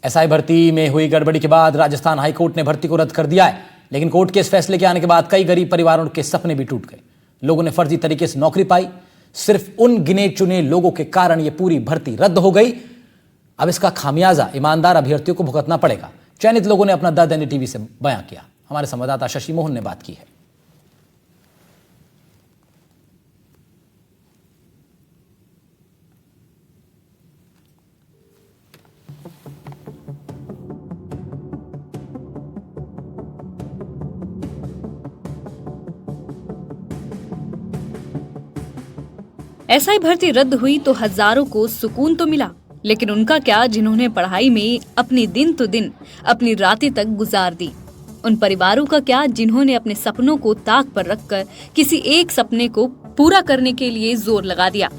SI भर्ती में हुई गड़बड़ी के बाद राजस्थान हाईकोर्ट ने भर्ती को रद्द कर दिया है, लेकिन कोर्ट के इस फैसले के आने के बाद कई गरीब परिवारों के सपने भी टूट गए। लोगों ने फर्जी तरीके से नौकरी पाई। सिर्फ उन गिने चुने लोगों के कारण यह पूरी भर्ती रद्द हो गई। अब इसका खामियाजा ईमानदार अभ्यर्थियों को भुगतना पड़ेगा। चयनित लोगों ने अपना दर्द एनडीटीवी से बयां किया। हमारे संवाददाता शशि मोहन ने बात की है। एसआई भर्ती रद्द हुई तो हजारों को सुकून तो मिला, लेकिन उनका क्या जिन्होंने पढ़ाई में अपने दिन तो दिन, अपनी रातें तक गुजार दी। उन परिवारों का क्या जिन्होंने अपने सपनों को ताक पर रखकर किसी एक सपने को पूरा करने के लिए जोर लगा दिया।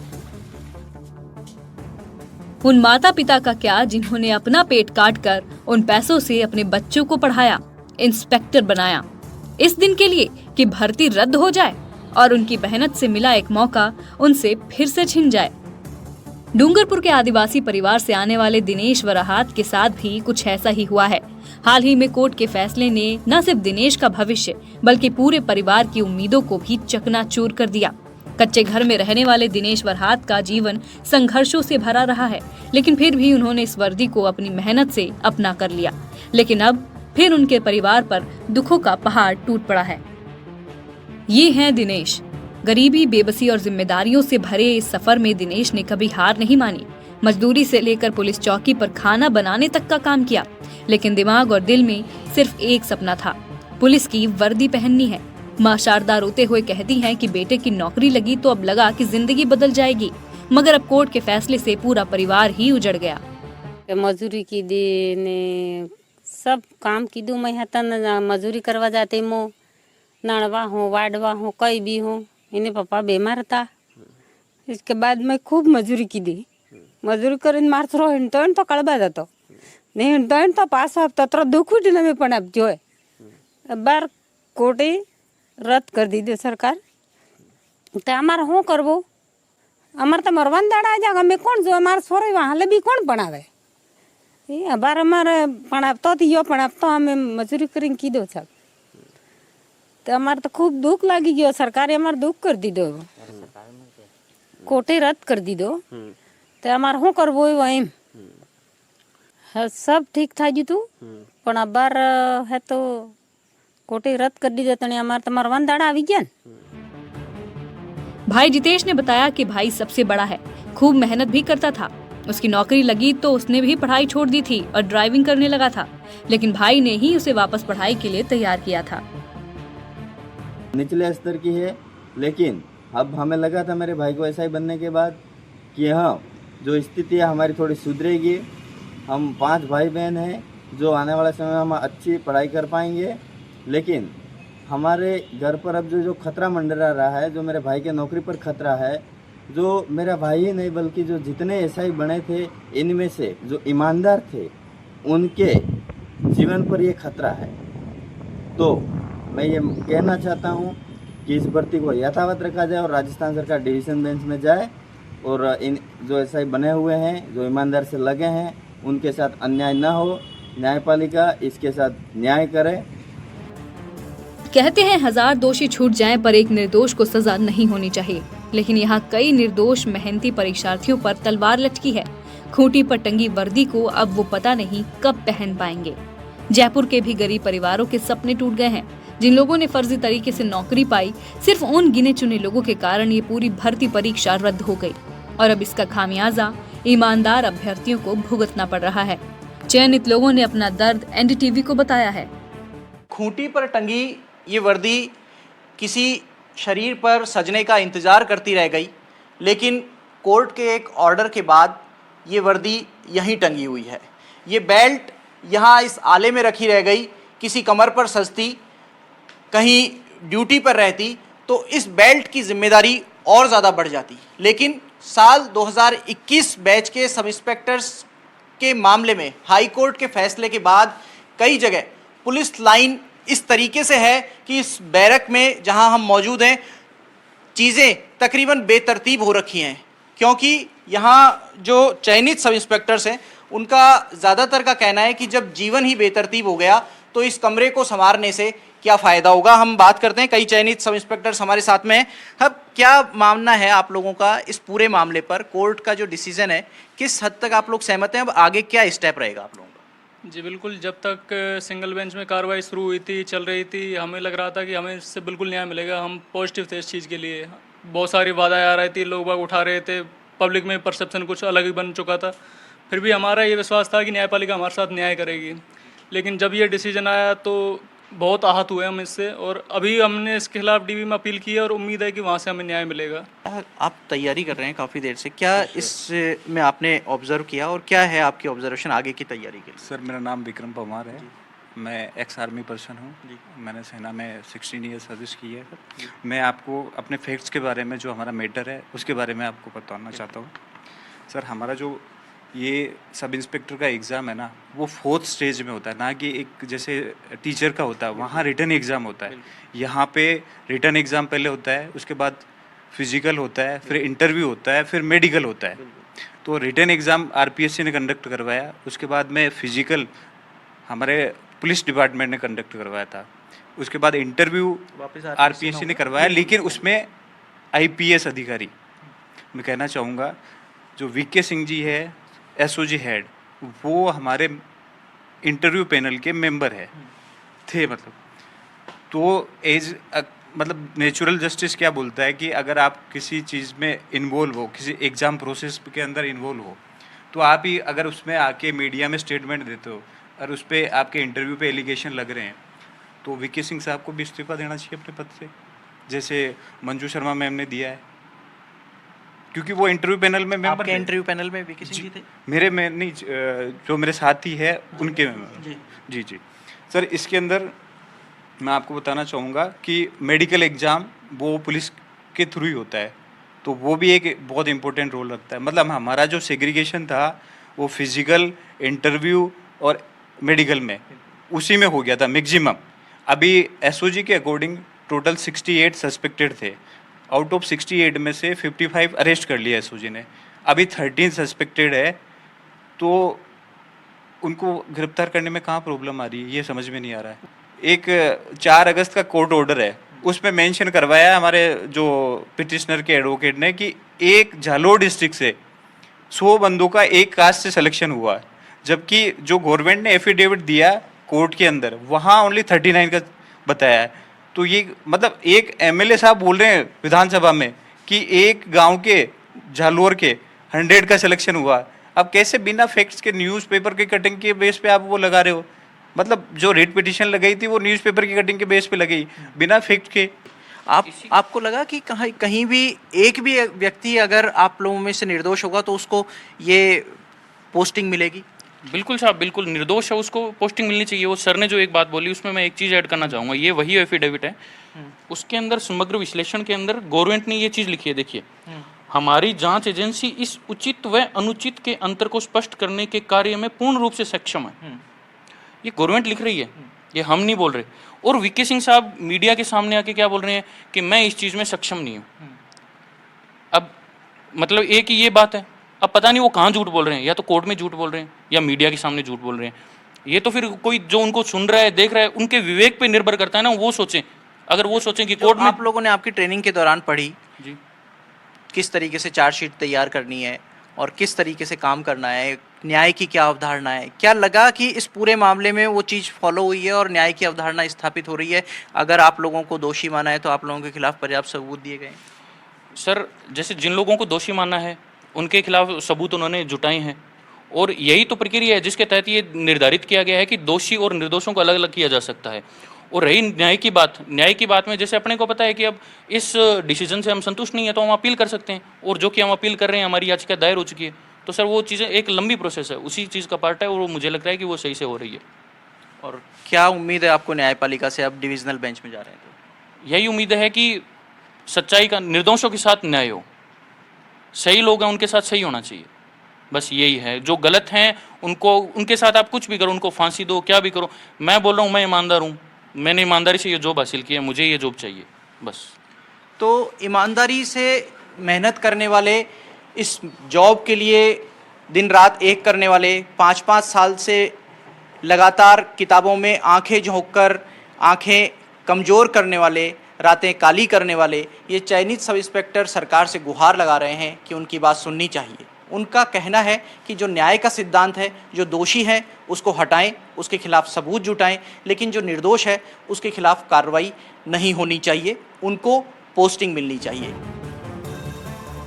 उन माता पिता का क्या जिन्होंने अपना पेट काट कर उन पैसों से अपने बच्चों को पढ़ाया, इंस्पेक्टर बनाया, इस दिन के लिए कि भर्ती रद्द हो जाए और उनकी मेहनत से मिला एक मौका उनसे फिर से छिन जाए। डूंगरपुर के आदिवासी परिवार से आने वाले दिनेश वराहात के साथ भी कुछ ऐसा ही हुआ है। हाल ही में कोर्ट के फैसले ने न सिर्फ दिनेश का भविष्य बल्कि पूरे परिवार की उम्मीदों को भी चकनाचूर कर दिया। कच्चे घर में रहने वाले दिनेश वराहात का जीवन संघर्षों से भरा रहा है, लेकिन फिर भी उन्होंने इस वर्दी को अपनी मेहनत से अपना कर लिया। लेकिन अब फिर उनके परिवार पर दुखों का पहाड़ टूट पड़ा है। ये हैं दिनेश। गरीबी, बेबसी और जिम्मेदारियों से भरे इस सफर में दिनेश ने कभी हार नहीं मानी। मजदूरी से लेकर पुलिस चौकी पर खाना बनाने तक का काम किया, लेकिन दिमाग और दिल में सिर्फ एक सपना था, पुलिस की वर्दी पहननी है। माँ शारदा रोते हुए कहती हैं कि बेटे की नौकरी लगी तो अब लगा कि जिंदगी बदल जाएगी, मगर अब कोर्ट के फैसले से पूरा परिवार ही उजड़ गया। मजदूरी की देने सब काम की दू मैं हतन मजदूरी करवा जाते मो नाड़वा हो वाडवा हो कई भी हो। इन्हें पापा बीमार था, इसके बाद मैं खूब मजदूरी की दी। मजदूरी करीन मार्च रो हिंडतो तो कळबा जातो नहीं हिंडतो तो पास आप तत्र दुख उठी न पण अब जो है बार कोर्टे रद्द कर दी दे सरकार। तो हमारा हो करबो, हमार तो मरवान दाड़ा आ जाएगा। मैं कौन जो हमारे सोरे वहाँ भी कौन पढ़ावे ये बार हमारे पढ़ातो तो पढ़ातो हमें मजदूरी करें की दो सब। तो हमारे तो खूब दुख लगी गयो, सरकार हमारे दुख कर दी दो, कोटे रद्द कर दी दो। तो हमारे हो कर वो वही सब ठीक था जी तू पण अब बार है तो कोटे रद्द कर दी देते हमारे तो मरवान दाड़ा आ गया। भाई जितेश ने बताया कि भाई सबसे बड़ा है, खूब मेहनत भी करता था। उसकी नौकरी लगी तो उसने भी पढ़ाई छोड़ दी थी और ड्राइविंग करने लगा था, लेकिन भाई ने ही उसे वापस पढ़ाई के लिए तैयार किया था। निचले स्तर की है, लेकिन अब हमें लगा था मेरे भाई को ऐसा ही बनने के बाद कि हाँ जो स्थिति है हमारी थोड़ी सुधरेगी। हम 5 भाई बहन हैं जो आने वाले समय में हम अच्छी पढ़ाई कर पाएंगे। लेकिन हमारे घर पर अब जो खतरा मंडरा रहा है, जो मेरे भाई के नौकरी पर खतरा है, जो मेरा भाई ही नहीं बल्कि जो जितने एसआई बने थे इनमें से जो ईमानदार थे उनके जीवन पर ये खतरा है। तो मैं ये कहना चाहता हूँ कि इस भर्ती को यथावत रखा जाए और राजस्थान सरकार डिवीज़न बेंच में जाए और इन जो एसआई बने हुए हैं, जो ईमानदार से लगे हैं, उनके साथ अन्याय ना हो। न्यायपालिका इसके साथ न्याय करे। कहते हैं 1000 दोषी छूट जाएं पर एक निर्दोष को सजा नहीं होनी चाहिए, लेकिन यहाँ कई निर्दोष मेहनती परीक्षार्थियों पर तलवार लटकी है। खूंटी पर टंगी वर्दी को अब वो पता नहीं कब पहन पाएंगे। जयपुर के भी गरीब परिवारों के सपने टूट गए हैं। जिन लोगों ने फर्जी तरीके से नौकरी पाई, सिर्फ उन गिने चुने लोगों के कारण ये पूरी भर्ती परीक्षा रद्द हो गई और अब इसका खामियाजा ईमानदार अभ्यर्थियों को भुगतना पड़ रहा है। चयनित लोगों ने अपना दर्द एनडीटीवी को बताया है। खूंटी पर टंगी ये वर्दी किसी शरीर पर सजने का इंतज़ार करती रह गई, लेकिन कोर्ट के एक ऑर्डर के बाद ये वर्दी यहीं टंगी हुई है। ये बेल्ट यहाँ इस आले में रखी रह गई। किसी कमर पर सजती, कहीं ड्यूटी पर रहती तो इस बेल्ट की जिम्मेदारी और ज़्यादा बढ़ जाती। लेकिन साल 2021 बैच के सब इंस्पेक्टर्स के मामले में हाई कोर्ट के फैसले के बाद कई जगह पुलिस लाइन इस तरीके से है कि इस बैरक में जहां हम मौजूद हैं चीज़ें तकरीबन बेतरतीब हो रखी हैं, क्योंकि यहाँ जो चयनित सब इंस्पेक्टर्स हैं उनका ज़्यादातर का कहना है कि जब जीवन ही बेतरतीब हो गया तो इस कमरे को संवारने से क्या फ़ायदा होगा। हम बात करते हैं, कई चयनित सब इंस्पेक्टर्स हमारे साथ में हैं। अब क्या मानना है आप लोगों का इस पूरे मामले पर? कोर्ट का जो डिसीजन है किस हद तक आप लोग सहमत हैं? अब आगे क्या स्टेप रहेगा आप लोगों का? जी बिल्कुल, जब तक सिंगल बेंच में कार्रवाई शुरू हुई थी, चल रही थी, हमें लग रहा था कि हमें इससे बिल्कुल न्याय मिलेगा। हम पॉजिटिव थे इस चीज़ के लिए। बहुत सारी बाधाएं आ रही थी, लोग बाग उठा रहे थे, पब्लिक में परसेप्शन कुछ अलग ही बन चुका था। फिर भी हमारा ये विश्वास था कि न्यायपालिका हमारे साथ न्याय करेगी। लेकिन जब ये डिसीजन आया तो बहुत आहत हुए हम इससे, और अभी हमने इसके खिलाफ डीवी में अपील की है और उम्मीद है कि वहाँ से हमें न्याय मिलेगा। आप तैयारी कर रहे हैं काफ़ी देर से, क्या इसमें आपने ऑब्जर्व किया और क्या है आपकी ऑब्जर्वेशन आगे की तैयारी के लिए? सर, मेरा नाम विक्रम परमार है। मैं एक्स आर्मी पर्सन हूँ। मैंने सेना में 16 ईयर सर्विस की है। मैं आपको अपने फैक्ट्स के बारे में, जो हमारा मैटर है उसके बारे में आपको बताना चाहता हूँ। सर, हमारा जो ये सब इंस्पेक्टर का एग्ज़ाम है ना, वो 4th स्टेज में होता है, ना कि एक जैसे टीचर का होता है वहाँ रिटन एग्ज़ाम होता है। यहाँ पे रिटन एग्ज़ाम पहले होता है, उसके बाद फिजिकल होता है, फिर इंटरव्यू होता है, फिर मेडिकल होता है। तो रिटन एग्ज़ाम आरपीएससी ने कंडक्ट करवाया, उसके बाद में फिजिकल हमारे पुलिस डिपार्टमेंट ने कंडक्ट करवाया था, उसके बाद इंटरव्यू वापस आरपीएससी ने करवाया, लेकिन उसमें आईपीएस अधिकारी, मैं कहना चाहूँगा जो वीके सिंह जी है एसओजी हेड, वो हमारे इंटरव्यू पैनल के मेंबर थे। मतलब तो मतलब नेचुरल जस्टिस क्या बोलता है कि अगर आप किसी चीज़ में इन्वॉल्व हो, किसी एग्ज़ाम प्रोसेस के अंदर इन्वॉल्व हो, तो आप ही अगर उसमें आके मीडिया में स्टेटमेंट देते हो और उस पर आपके इंटरव्यू पे एलिगेशन लग रहे हैं, तो वीके सिंह साहब को भी इस्तीफा देना चाहिए अपने पद से, जैसे मंजू शर्मा मैम ने दिया है, क्योंकि वो इंटरव्यू पैनल में मेंबर आपके इंटरव्यू पैनल में वीके सिंह जी थे? मेरे में नहीं, जो मेरे साथी है उनके में। जी सर, इसके अंदर मैं आपको बताना चाहूँगा कि मेडिकल एग्ज़ाम वो पुलिस के थ्रू ही होता है, तो वो भी एक बहुत इम्पोर्टेंट रोल रखता है। मतलब हमारा जो सेग्रीगेशन था वो फिजिकल, इंटरव्यू और मेडिकल में उसी में हो गया था मैक्सिमम। अभी एसओजी के अकॉर्डिंग टोटल 68 सस्पेक्टेड थे, आउट ऑफ 68 में से 55 अरेस्ट कर लिया एसओजी ने। अभी 13 सस्पेक्टेड है, तो उनको गिरफ्तार करने में कहाँ प्रॉब्लम आ रही है, ये समझ में नहीं आ रहा है। एक 4 अगस्त का कोर्ट ऑर्डर है, उसमें मेंशन करवाया हमारे जो पिटिशनर के एडवोकेट ने कि एक झालोर डिस्ट्रिक्ट से 100 बंदों का एक कास्ट से सिलेक्शन हुआ है, जबकि जो गवर्नमेंट ने एफिडेविट दिया कोर्ट के अंदर वहाँ ओनली 39 का बताया है। तो ये मतलब एक एमएलए साहब बोल रहे हैं विधानसभा में कि एक गांव के झालोर के 100 का सिलेक्शन हुआ। अब कैसे बिना फैक्ट्स के न्यूज़पेपर की कटिंग के बेस पे आप वो लगा रहे हो? मतलब जो रेट पिटीशन लगाई थी वो न्यूज़पेपर की कटिंग के बेस पे लगाई, बिना फैक्ट के। आपको लगा कि कहीं भी एक भी व्यक्ति अगर आप लोगों में से निर्दोष होगा तो उसको ये पोस्टिंग मिलेगी? बिल्कुल साहब, बिल्कुल निर्दोष है, उसको पोस्टिंग मिलनी चाहिए। वो सर ने जो एक बात बोली उसमें मैं एक चीज़ ऐड करना चाहूँगा। ये वही एफिडेविट है, उसके अंदर समग्र विश्लेषण के अंदर गवर्नमेंट ने ये चीज़ लिखी है। देखिए, हमारी जांच एजेंसी इस उचित व अनुचित के अंतर को स्पष्ट करने के कार्य में पूर्ण रूप से सक्षम है। ये गवर्नमेंट लिख रही है, ये हम नहीं बोल रहे। और वीके सिंह साहब मीडिया के सामने आके क्या बोल रहे हैं कि मैं इस चीज़ में सक्षम नहीं हूँ। अब मतलब एक ही ये बात है, अब पता नहीं वो कहाँ झूठ बोल रहे हैं, या तो कोर्ट में झूठ बोल रहे हैं या मीडिया के सामने झूठ बोल रहे हैं। ये तो फिर कोई जो उनको सुन रहा है, देख रहा है, उनके विवेक पे निर्भर करता है ना, वो सोचें। अगर वो सोचें कि कोर्ट में आप लोगों ने आपकी ट्रेनिंग के दौरान पढ़ी जी किस तरीके से चार्जशीट तैयार करनी है और किस तरीके से काम करना है, न्याय की क्या अवधारणा है, क्या लगा कि इस पूरे मामले में वो चीज़ फॉलो हुई है और न्याय की अवधारणा स्थापित हो रही है? अगर आप लोगों को दोषी माना है तो आप लोगों के खिलाफ पर्याप्त सबूत दिए गए? सर, जैसे जिन लोगों को दोषी मानना है उनके खिलाफ सबूत उन्होंने जुटाए हैं, और यही तो प्रक्रिया है जिसके तहत ये निर्धारित किया गया है कि दोषी और निर्दोषों को अलग अलग किया जा सकता है। और रही न्याय की बात में जैसे अपने को पता है कि अब इस डिसीजन से हम संतुष्ट नहीं है तो हम अपील कर सकते हैं, और जो कि हम अपील कर रहे हैं, हमारी याचिका दायर हो चुकी है। तो सर वो चीज़ें एक लंबी प्रोसेस है, उसी चीज़ का पार्ट है, और वो मुझे लगता है कि वो सही से हो रही है। और क्या उम्मीद है आपको न्यायपालिका से? अब डिविजनल बेंच में जा रहे हैं तो यही उम्मीद है कि सच्चाई का, निर्दोषों के साथ न्याय हो, सही लोग हैं उनके साथ सही होना चाहिए, बस यही है। जो गलत हैं उनको, उनके साथ आप कुछ भी करो, उनको फांसी दो, क्या भी करो। मैं बोल रहा हूँ मैं ईमानदार हूँ, मैंने ईमानदारी से ये जॉब हासिल की है, मुझे ये जॉब चाहिए बस। तो ईमानदारी से मेहनत करने वाले इस जॉब के लिए दिन रात एक करने वाले, 5-5 साल से लगातार किताबों में आंखें झोंककर आंखें कमज़ोर करने वाले, रातें काली करने वाले ये चयनित सब इंस्पेक्टर सरकार से गुहार लगा रहे हैं कि उनकी बात सुननी चाहिए। उनका कहना है कि जो न्याय का सिद्धांत है, जो दोषी है उसको हटाएं, उसके खिलाफ सबूत जुटाएं, लेकिन जो निर्दोष है उसके खिलाफ कार्रवाई नहीं होनी चाहिए, उनको पोस्टिंग मिलनी चाहिए।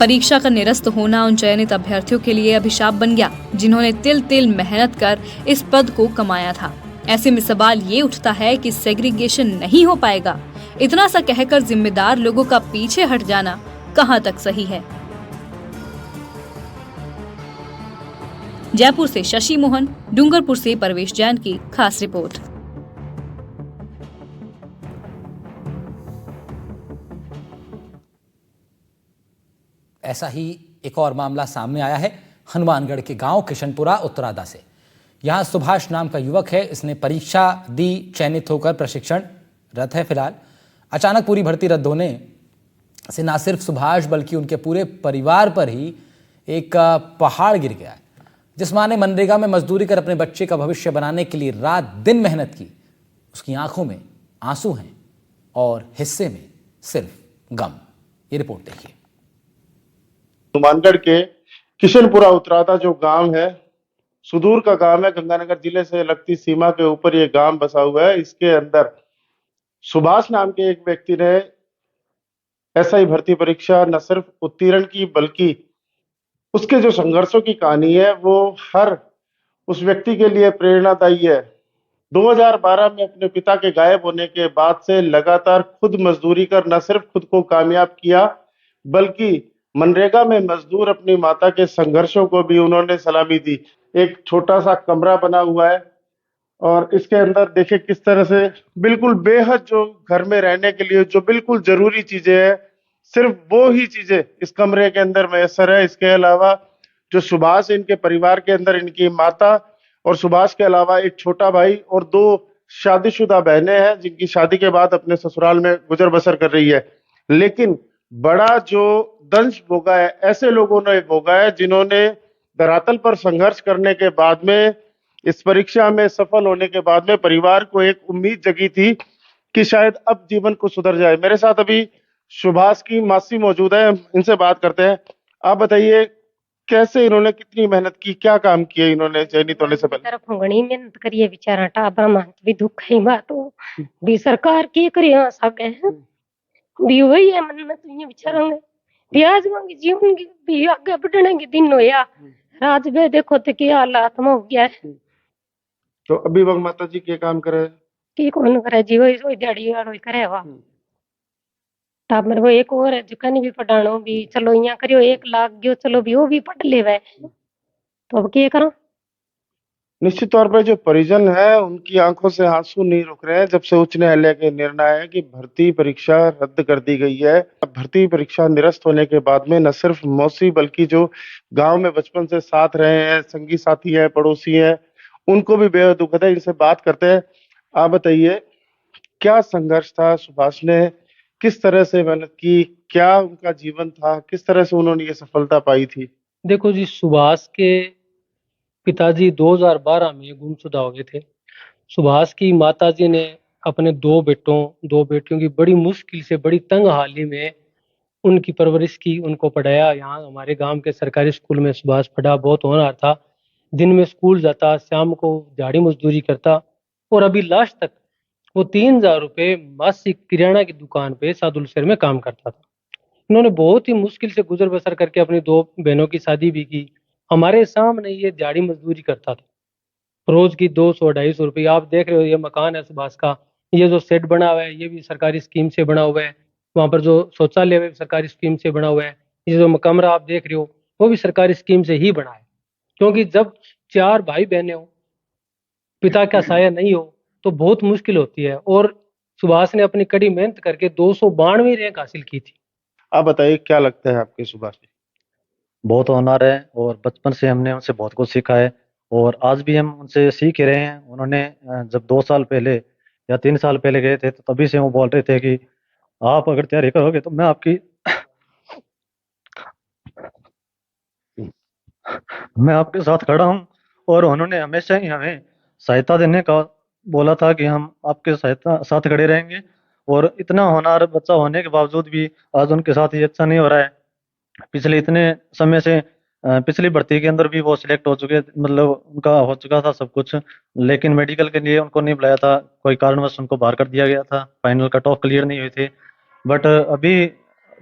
परीक्षा का निरस्त होना उन चयनित अभ्यर्थियों के लिए अभिशाप बन गया जिन्होंने तिल तिल मेहनत कर इस पद को कमाया था। ऐसे में सवाल ये उठता है कि सेग्रीगेशन नहीं हो पाएगा। इतना सा कहकर जिम्मेदार लोगों का पीछे हट जाना कहां तक सही है। जयपुर से शशि मोहन, डूंगरपुर से परवेश जैन की खास रिपोर्ट। ऐसा ही एक और मामला सामने आया है हनुमानगढ़ के गांव किशनपुरा उत्तरादा से। यहां सुभाष नाम का युवक है, इसने परीक्षा दी, चयनित होकर प्रशिक्षणरत है फिलहाल। अचानक पूरी भर्ती रद्द होने से ना सिर्फ सुभाष बल्कि उनके पूरे परिवार पर ही एक पहाड़ गिर गया है। जिस मां ने मनरेगा में मजदूरी कर अपने बच्चे का भविष्य बनाने के लिए रात दिन मेहनत की, उसकी आंखों में आंसू हैं और हिस्से में सिर्फ गम। ये रिपोर्ट देखिए। हनुमानगढ़ के किशनपुरा उत्तरादा जो गांव है, सुदूर का गांव है, गंगानगर जिले से लगती सीमा के ऊपर ये गांव बसा हुआ है। इसके अंदर सुभाष नाम के एक व्यक्ति ने एसआई भर्ती परीक्षा न सिर्फ उत्तीर्ण की बल्कि उसके जो संघर्षों की कहानी है वो हर उस व्यक्ति के लिए प्रेरणादायी है। 2012 में अपने पिता के गायब होने के बाद से लगातार खुद मजदूरी कर न सिर्फ खुद को कामयाब किया बल्कि मनरेगा में मजदूर अपनी माता के संघर्षों को भी उन्होंने सलामी दी। एक छोटा सा कमरा बना हुआ है और इसके अंदर देखिए किस तरह से बिल्कुल बेहद जो घर में रहने के लिए जो बिल्कुल जरूरी चीजें हैं, सिर्फ वो ही चीजें इस कमरे के अंदर मैसर है। इसके अलावा जो सुभाष इनके परिवार के अंदर इनकी माता और सुभाष के अलावा एक छोटा भाई और 2 शादीशुदा बहनें हैं जिनकी शादी के बाद अपने ससुराल में गुजर बसर कर रही है। लेकिन बड़ा जो दंश भोगा है ऐसे लोगों ने भोगा है जिन्होंने धरातल पर संघर्ष करने के बाद में इस परीक्षा में सफल होने के बाद में परिवार को एक उम्मीद जगी थी कि शायद अब जीवन को सुधर जाए। मेरे साथ अभी सुभाष की मासी मौजूद है, इनसे बात करते हैं। आप बताइए कैसे इन्होंने कितनी मेहनत की, क्या काम किए इन्होंने चयनित होने से पहले? तरफ घणी मेहनत करिए बेचारा टाबरा में भी दुख है बात हो भी सरकार की करिए सके भी वही है मन में तो ये बेचारा भी आज मांगी जीवन की भी आगे बढ़ने के दिन होया राज में देखो तो क्या हालात में हो गया है। तो अभी वह माता जी के काम करे की कौन करे जी वही दिहाड़ी वालों करे वा टाबर वो एक और है दुकान भी पढ़ानो भी चलो यहाँ करियो 1 लाख गयो चलो भी वो भी पढ़ लेवे तो अब क्या करो। निश्चित तौर पर जो परिजन है उनकी आंखों से आंसू नहीं रुक रहे हैं जब से उच्च न्यायालय के निर्णय है कि भर्ती परीक्षा रद्द कर दी गई है। भर्ती परीक्षा निरस्त होने के बाद में न सिर्फ मौसी बल्कि जो गांव में बचपन से साथ रहे हैं, संगी साथी है, पड़ोसी हैं, उनको भी बेहद दुखद है। इनसे बात करते हैं। आप बताइए क्या संघर्ष था, सुभाष ने किस तरह से मेहनत की, क्या उनका जीवन था, किस तरह से उन्होंने ये सफलता पाई थी? देखो जी, सुभाष के पिताजी 2012 में गुमशुदा हो गए थे। सुभाष की माताजी ने अपने 2 बेटियों की बड़ी मुश्किल से बड़ी तंग हाली में उनकी परवरिश की, उनको पढ़ाया। यहाँ हमारे गांव के सरकारी स्कूल में सुभाष पढ़ा, बहुत होनहार था। दिन में स्कूल जाता, शाम को दिहाड़ी मजदूरी करता और अभी लास्ट तक वो 3000 रुपये मासिक किराना की दुकान पे सादुल शहर में काम करता था। इन्होंने बहुत ही मुश्किल से गुजर बसर करके अपनी 2 बहनों की शादी भी की। हमारे सामने ये दिहाड़ी मजदूरी करता था, रोज की 200-250 रुपये। आप देख रहे हो ये मकान है सुभाष का, ये जो शेड बना हुआ है ये भी सरकारी स्कीम से बना हुआ है। वहाँ पर जो शौचालय है सरकारी स्कीम से बना हुआ है। ये जो कमरा आप देख रहे हो वो भी सरकारी स्कीम से ही बना है, क्योंकि जब 4 भाई बहनें हो, पिता का साया नहीं हो तो बहुत मुश्किल होती है। और सुभाष ने अपनी कड़ी मेहनत करके 292 रैंक हासिल की थी। आप बताइए क्या लगता है आपके सुभाष जी? बहुत होनहार है और बचपन से हमने उनसे बहुत कुछ सीखा है और आज भी हम उनसे सीख रहे हैं। उन्होंने जब 2 साल पहले या 3 साल पहले गए थे तो तभी से वो बोल रहे थे कि आप अगर तैयारी करोगे तो मैं आपकी मैं आपके साथ खड़ा हूँ। और उन्होंने हमेशा ही हमें सहायता देने का बोला था कि हम आपके सहायता साथ खड़े रहेंगे। और इतना होनहार बच्चा होने के बावजूद भी आज उनके साथ ये अच्छा नहीं हो रहा है। पिछले इतने समय से पिछली भर्ती के अंदर भी वो सिलेक्ट हो चुके, मतलब उनका हो चुका था सब कुछ, लेकिन मेडिकल के लिए उनको नहीं बुलाया था, कोई कारणवश उनको बाहर कर दिया गया था, फाइनल कट ऑफ क्लियर नहीं हुए थे। बट अभी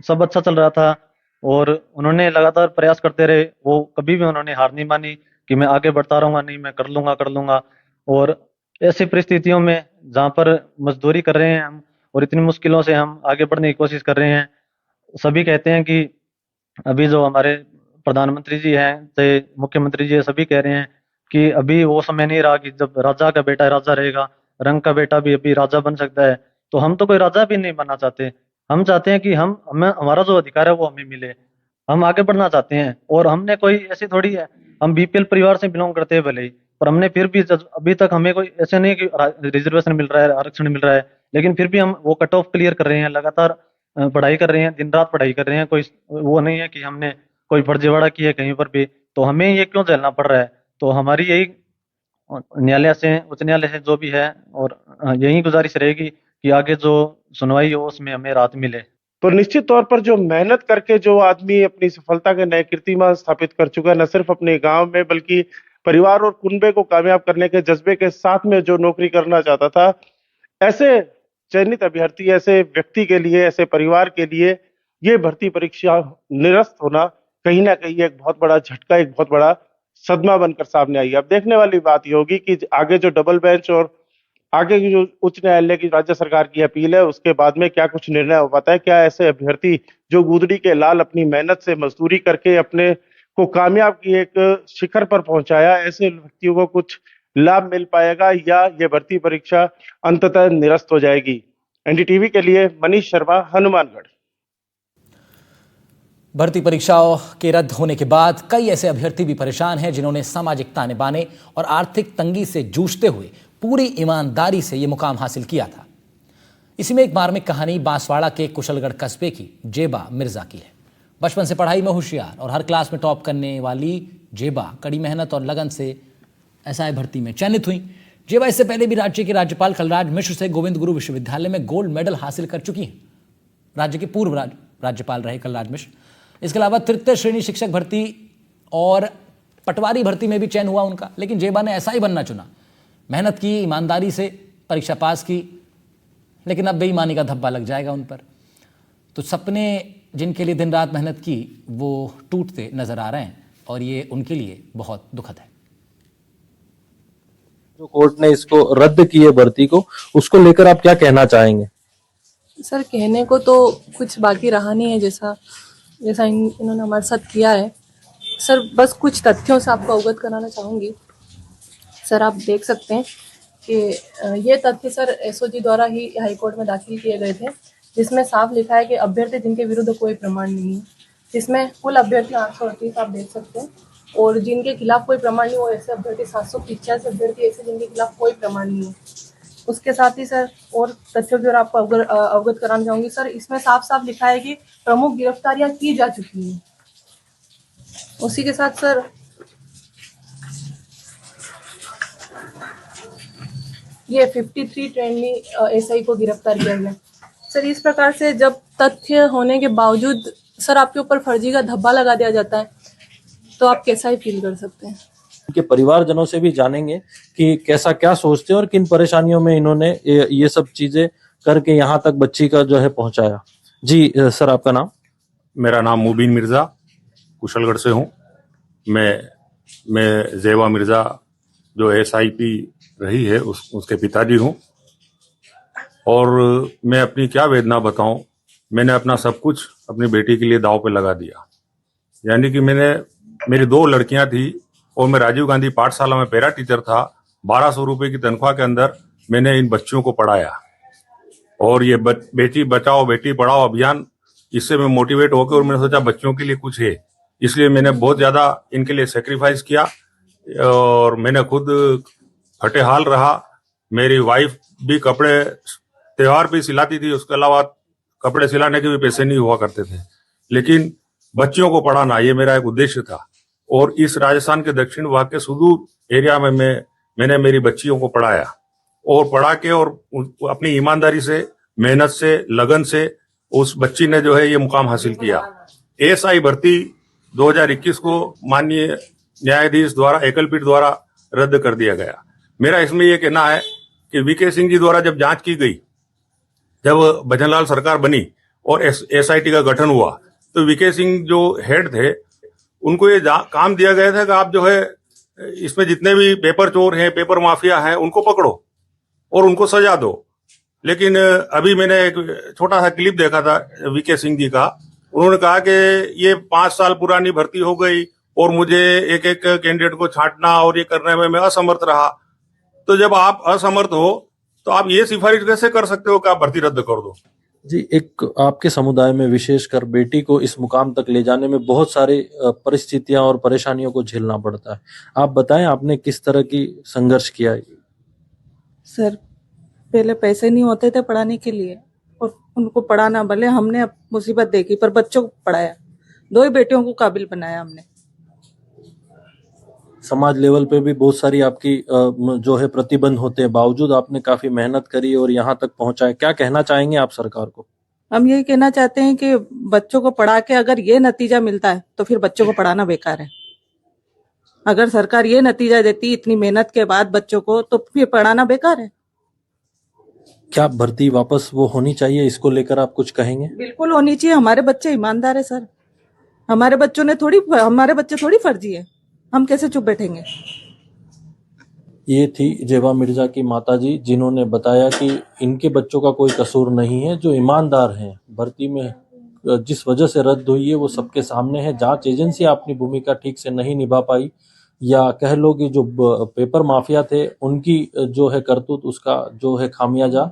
सब अच्छा चल रहा था और उन्होंने लगातार प्रयास करते रहे, वो कभी भी उन्होंने हार नहीं मानी कि मैं आगे बढ़ता रहूंगा, नहीं मैं कर लूंगा। और ऐसी परिस्थितियों में जहाँ पर मजदूरी कर रहे हैं हम और इतनी मुश्किलों से हम आगे बढ़ने की कोशिश कर रहे हैं, सभी कहते हैं कि अभी जो हमारे प्रधानमंत्री जी हैं, चाहे मुख्यमंत्री जी हैं, सभी कह रहे हैं कि अभी वो समय नहीं रहा कि जब राजा का बेटा राजा रहेगा, रंग का बेटा भी अभी राजा बन सकता है। तो हम तो कोई राजा भी नहीं बनना चाहते। हम चाहते हैं कि हमें हमारा जो अधिकार है वो हमें मिले। हम आगे बढ़ना चाहते हैं और हमने कोई ऐसी थोड़ी है, हम बीपीएल परिवार से बिलोंग करते हैं भले ही, पर हमने फिर भी अभी तक हमें कोई ऐसे नहीं कि रिजर्वेशन मिल रहा है, आरक्षण मिल रहा है, लेकिन फिर भी हम वो कट ऑफ क्लियर कर रहे हैं, लगातार पढ़ाई कर रहे हैं, दिन रात पढ़ाई कर रहे हैं। कोई वो नहीं है कि हमने कोई फर्जीवाड़ा की है कहीं पर भी, तो हमें ये क्यों झेलना पड़ रहा है। तो हमारी यही न्यायालय से, उच्च न्यायालय से जो भी है, और यही गुजारिश रहेगी कि आगे जो सुनवाई हो उसमें हमें राहत मिले। तो निश्चित तौर पर जो मेहनत करके जो आदमी अपनी सफलता के नए कीर्तिमान स्थापित कर चुका है, न सिर्फ अपने गांव में बल्कि परिवार और कुनबे को कामयाब करने के जज्बे के साथ में जो नौकरी करना चाहता था, ऐसे चयनित अभ्यर्थी, ऐसे व्यक्ति के लिए, ऐसे परिवार के लिए ये भर्ती परीक्षा निरस्त होना कहीं ना कहीं एक बहुत बड़ा झटका, एक बहुत बड़ा सदमा बनकर सामने आई है। अब देखने वाली बात ये होगी कि आगे जो डबल बेंच और आगे की जो उच्च न्यायालय की राज्य सरकार की अपील है, उसके बाद में क्या कुछ निर्णय हो पाता है। क्या ऐसे अभ्यर्थी जो गुदड़ी के लाल अपनी मेहनत से मजदूरी करके अपने को कामयाब की एक शिखर पर पहुंचाया, ऐसे व्यक्तियों को कुछ लाभ मिल पाएगा या ये भर्ती परीक्षा अंततः निरस्त हो जाएगी। एनडीटीवी के लिए मनीष शर्मा, हनुमानगढ़। भर्ती परीक्षाओं के रद्द होने के बाद कई ऐसे अभ्यर्थी भी परेशान हैं जिन्होंने सामाजिक ताने बाने और आर्थिक तंगी से जूझते हुए पूरी ईमानदारी से यह मुकाम हासिल किया था। इसी में एक मार्मिक कहानी बांसवाड़ा के कुशलगढ़ कस्बे की जेबा मिर्जा की है। बचपन से पढ़ाई में होशियार और हर क्लास में टॉप करने वाली जेबा कड़ी मेहनत और लगन से एसआई भर्ती में चयनित हुई। जेबा इससे पहले भी राज्य के राज्यपाल कलराज मिश्र से गोविंद गुरु विश्वविद्यालय में गोल्ड मेडल हासिल कर चुकी हैं। राज्य के पूर्व राज्यपाल रहे कलराज मिश्र। इसके अलावा तृतीय श्रेणी शिक्षक भर्ती और पटवारी भर्ती में भी चयन हुआ उनका, लेकिन जेबा ने एसआई बनना चुना। मेहनत की, ईमानदारी से परीक्षा पास की, लेकिन अब बेईमानी का धब्बा लग जाएगा उन पर। तो सपने जिनके लिए दिन रात मेहनत की वो टूटते नजर आ रहे हैं और ये उनके लिए बहुत दुखद है। जो कोर्ट ने इसको रद्द की है भर्ती को, उसको लेकर आप क्या कहना चाहेंगे? सर, कहने को तो कुछ बाकी रहा नहीं है, जैसा इन्होंने हमारे साथ किया है। सर, बस कुछ तथ्यों से आपको अवगत कराना चाहूँगी। सर, आप देख सकते हैं कि ये तथ्य सर एसओजी द्वारा ही हाईकोर्ट में दाखिल किए गए थे, जिसमें साफ लिखा है कि अभ्यर्थी जिनके विरुद्ध कोई प्रमाण नहीं है, जिसमें कुल अभ्यर्थी 838 आप देख सकते हैं, और जिनके खिलाफ कोई प्रमाण नहीं, वो ऐसे अभ्यर्थी 785 अभ्यर्थी ऐसे जिनके खिलाफ कोई प्रमाण नहीं है। उसके साथ ही सर और तथ्यों की ओर आपको अवगत कराना चाहूँगी। सर, इसमें साफ साफ लिखा है कि प्रमुख गिरफ्तारियां की जा चुकी हैं। उसी के साथ सर ये 53 ट्रेनी एसआई को गिरफ्तार किया गया। सर, इस प्रकार से जब तथ्य होने के बावजूद सर आपके ऊपर फर्जी का धब्बा लगा दिया जाता है, तो आप कैसा ही फील कर सकते हैं। उनके परिवारजनों से भी जानेंगे कि कैसा क्या सोचते हैं और किन परेशानियों में इन्होंने ये सब चीजें करके यहाँ तक बच्ची का जो है पहुंचाया। जी सर, आपका नाम? मेरा नाम मुबीन मिर्जा, कुशलगढ़ से हूँ। मैं जेबा मिर्जा जो एसआईपी रही है उसके पिताजी हूँ। और मैं अपनी क्या वेदना बताऊं, मैंने अपना सब कुछ अपनी बेटी के लिए दांव पे लगा दिया। यानी कि मेरी 2 लड़कियां थी और मैं राजीव गांधी पाठशाला में पैरा टीचर था। 1200 रुपए की तनख्वाह के अंदर मैंने इन बच्चों को पढ़ाया। और ये बेटी बचाओ बेटी पढ़ाओ अभियान, इससे मैं मोटिवेट होकर और मैंने सोचा बच्चों के लिए कुछ है, इसलिए मैंने बहुत ज्यादा इनके लिए सेक्रीफाइस किया। और मैंने खुद फटेहाल रहा। मेरी वाइफ भी कपड़े त्योहार पे सिलाती थी, उसके अलावा कपड़े सिलाने के भी पैसे नहीं हुआ करते थे। लेकिन बच्चियों को पढ़ाना ये मेरा एक उद्देश्य था। और इस राजस्थान के दक्षिण भाग के सुदूर एरिया में मैंने मेरी बच्चियों को पढ़ाया और पढ़ा के और अपनी ईमानदारी से, मेहनत से, लगन से उस बच्ची ने जो है ये मुकाम हासिल किया। एएसआई भर्ती 2021 को माननीय न्यायाधीश द्वारा, एकल पीठ द्वारा रद्द कर दिया गया। मेरा इसमें यह कहना है कि वीके सिंह जी द्वारा जब जांच की गई, जब भजनलाल सरकार बनी और एसआईटी का गठन हुआ, तो वीके सिंह जो हेड थे उनको ये काम दिया गया था कि आप जो है इसमें जितने भी पेपर चोर हैं, पेपर माफिया हैं, उनको पकड़ो और उनको सजा दो। लेकिन अभी मैंने एक छोटा सा क्लिप देखा था वीके सिंह जी का, उन्होंने कहा कि ये 5 साल पुरानी भर्ती हो गई और मुझे एक एक कैंडिडेट को छांटना और ये करने में मैं असमर्थ रहा। तो जब आप असमर्थ हो तो आप ये सिफारिश कैसे कर सकते हो कि आप भर्ती रद्द कर दो? जी, एक आपके समुदाय में विशेषकर बेटी को इस मुकाम तक ले जाने में बहुत सारे परिस्थितियां और परेशानियों को झेलना पड़ता है। आप बताएं आपने किस तरह की संघर्ष किया है? सर, पहले पैसे नहीं होते थे पढ़ाने के लिए और उनको पढ़ाना, भले हमने मुसीबत देखी पर बच्चों को पढ़ाया, 2 ही बेटियों को काबिल बनाया हमने। समाज लेवल पे भी बहुत सारी आपकी जो है प्रतिबंध होते हैं, बावजूद आपने काफी मेहनत करी और यहाँ तक पहुंचाए। क्या कहना चाहेंगे आप सरकार को? हम यही कहना चाहते हैं कि बच्चों को पढ़ा के अगर ये नतीजा मिलता है तो फिर बच्चों को पढ़ाना बेकार है। अगर सरकार ये नतीजा देती इतनी मेहनत के बाद बच्चों को, तो फिर पढ़ाना बेकार है। क्या भर्ती वापस वो होनी चाहिए, इसको लेकर आप कुछ कहेंगे? बिल्कुल होनी चाहिए। हमारे बच्चे ईमानदार है सर, हमारे बच्चे थोड़ी फर्जी है, हम कैसे चुप बैठेंगे। ये थी जेबा मिर्जा की माताजी, जिन्होंने बताया कि इनके बच्चों का कोई कसूर नहीं है, जो ईमानदार हैं। भर्ती में जिस वजह से रद्द हुई है वो सबके सामने है। जांच एजेंसी अपनी भूमिका ठीक से नहीं निभा पाई, या कह लो कि जो पेपर माफिया थे उनकी जो है करतूत, उसका जो है खामियाजा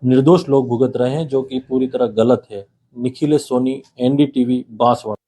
निर्दोष लोग भुगत रहे हैं, जो कि पूरी तरह गलत है। निखिलेश सोनी, एनडीटीवी, बांसवाड़ा।